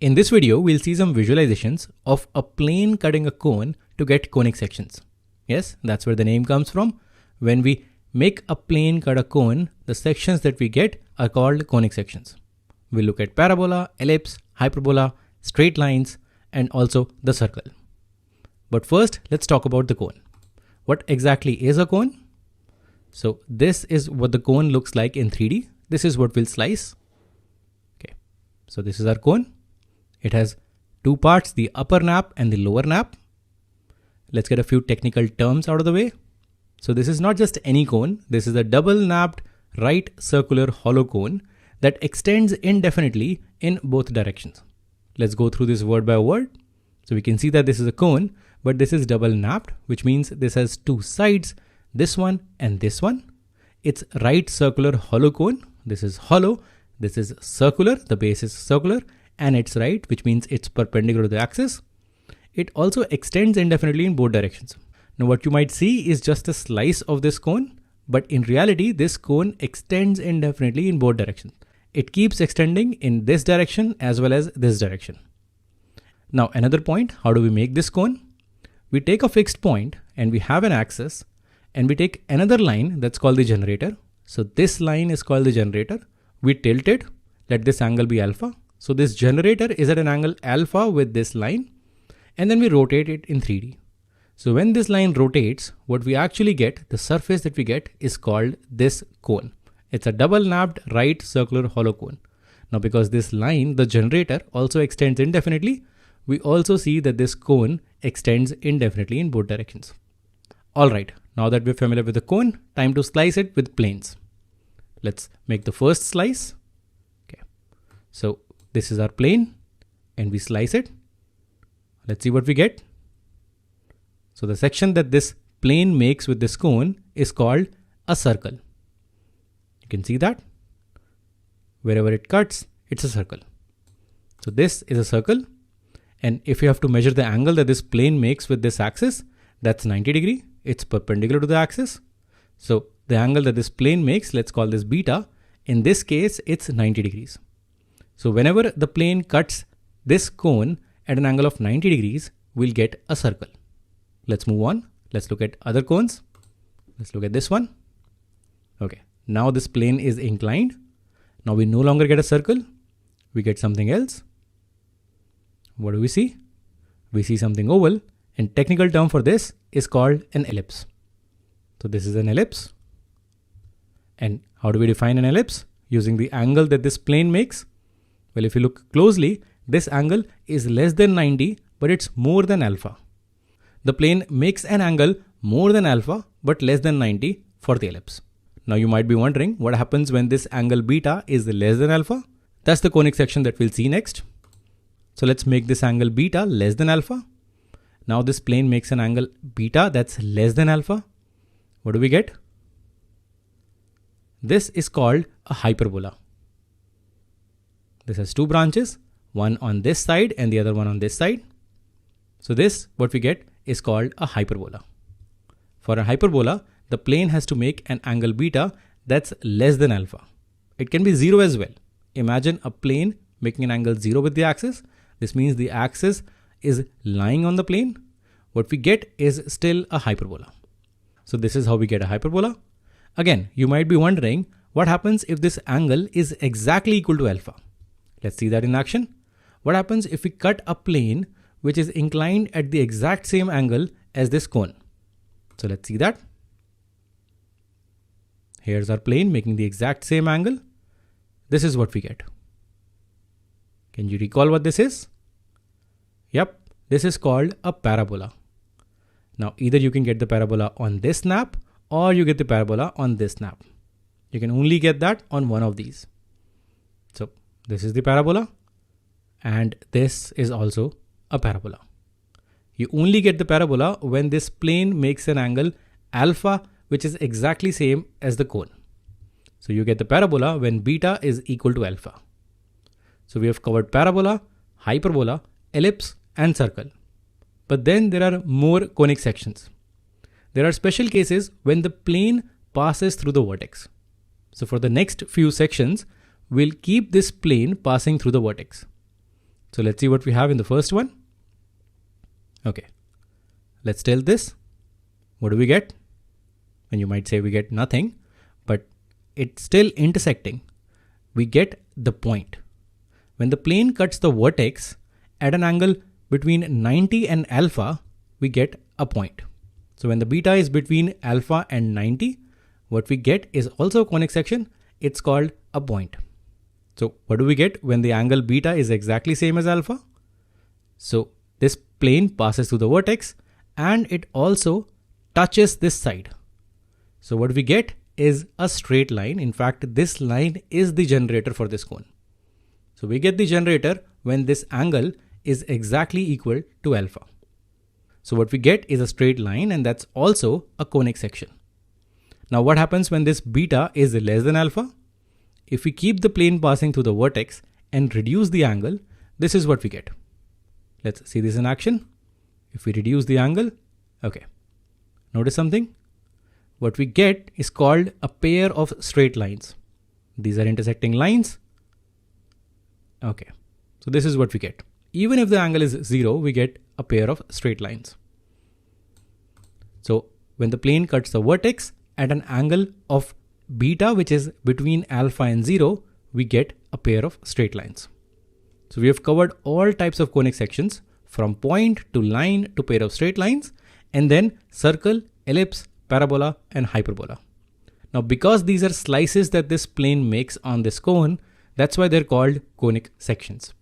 In this video, we'll see some visualizations of a plane cutting a cone to get conic sections. Yes, that's where the name comes from. When we make a plane cut a cone, the sections that we get are called conic sections. We'll look at parabola, ellipse, hyperbola, straight lines, and also the circle. But first, let's talk about the cone. What exactly is a cone? So this is what the cone looks like in 3D. This is what we'll slice. Okay, so this is our cone. It has two parts, the upper nap and the lower nap. Let's get a few technical terms out of the way. So this is not just any cone. This is a double napped right circular hollow cone that extends indefinitely in both directions. Let's go through this word by word. So we can see that this is a cone, but this is double napped, which means this has two sides, this one and this one. It's right circular hollow cone. This is hollow. This is circular. The base is circular. And it's right, which means it's perpendicular to the axis. It also extends indefinitely in both directions. Now what you might see is just a slice of this cone, but in reality, this cone extends indefinitely in both directions. It keeps extending in this direction as well as this direction. Now another point, how do we make this cone? We take a fixed point and we have an axis and we take another line that's called the generator. So this line is called the generator. We tilt it, let this angle be alpha. So this generator is at an angle alpha with this line, and then we rotate it in 3D. So when this line rotates, what we actually get, the surface that we get is called this cone. It's a double napped right circular hollow cone. Now because this line, the generator, also extends indefinitely, we also see that this cone extends indefinitely in both directions. Alright, now that we're familiar with the cone, time to slice it with planes. Let's make the first slice. Okay, so this is our plane and we slice it. Let's see what we get. So the section that this plane makes with this cone is called a circle. You can see that wherever it cuts, it's a circle. So this is a circle. And if you have to measure the angle that this plane makes with this axis, that's 90 degree. It's perpendicular to the axis. So the angle that this plane makes, let's call this beta. In this case, it's 90 degrees. So whenever the plane cuts this cone at an angle of 90 degrees, we'll get a circle. Let's move on. Let's look at other cones. Let's look at this one. Okay, now this plane is inclined. Now we no longer get a circle. We get something else. What do we see? We see something oval, and technical term for this is called an ellipse. So this is an ellipse. And how do we define an ellipse? Using the angle that this plane makes. Well, if you look closely, this angle is less than 90, but it's more than alpha. The plane makes an angle more than alpha, but less than 90 for the ellipse. Now you might be wondering what happens when this angle beta is less than alpha. That's the conic section that we'll see next. So let's make this angle beta less than alpha. Now this plane makes an angle beta that's less than alpha. What do we get? This is called a hyperbola. This has two branches, one on this side and the other one on this side. So this, what we get, is called a hyperbola. For a hyperbola, the plane has to make an angle beta that's less than alpha. It can be 0 as well. Imagine a plane making an angle 0 with the axis. This means the axis is lying on the plane. What we get is still a hyperbola. So this is how we get a hyperbola. Again, you might be wondering what happens if this angle is exactly equal to alpha. Let's see that in action. What happens if we cut a plane which is inclined at the exact same angle as this cone? So let's see that. Here's our plane making the exact same angle. This is what we get. Can you recall what this is? Yep, this is called a parabola. Now either you can get the parabola on this snap or you get the parabola on this snap. You can only get that on one of these. So this is the parabola and this is also a parabola. You only get the parabola when this plane makes an angle alpha which is exactly same as the cone. So you get the parabola when beta is equal to alpha. So we have covered parabola, hyperbola, ellipse and circle. But then there are more conic sections. There are special cases when the plane passes through the vertex. So for the next few sections, we'll keep this plane passing through the vertex. So let's see what we have in the first one. Okay, let's tilt this. What do we get? And you might say we get nothing, but it's still intersecting. We get the point. When the plane cuts the vertex at an angle between 90 and alpha, we get a point. So when the beta is between alpha and 90, what we get is also a conic section. It's called a point. So what do we get when the angle beta is exactly same as alpha? So this plane passes through the vertex and it also touches this side. So what we get is a straight line. In fact, this line is the generator for this cone. So we get the generator when this angle is exactly equal to alpha. So what we get is a straight line, and that's also a conic section. Now what happens when this beta is less than alpha? If we keep the plane passing through the vertex and reduce the angle, this is what we get. Let's see this in action. If we reduce the angle, okay. Notice something? What we get is called a pair of straight lines. These are intersecting lines. Okay, so this is what we get. Even if the angle is 0, we get a pair of straight lines. So when the plane cuts the vertex at an angle of beta, which is between alpha and 0, we get a pair of straight lines. So we have covered all types of conic sections, from point to line to pair of straight lines, and then circle, ellipse, parabola, and hyperbola. Now because these are slices that this plane makes on this cone, that's why they're called conic sections.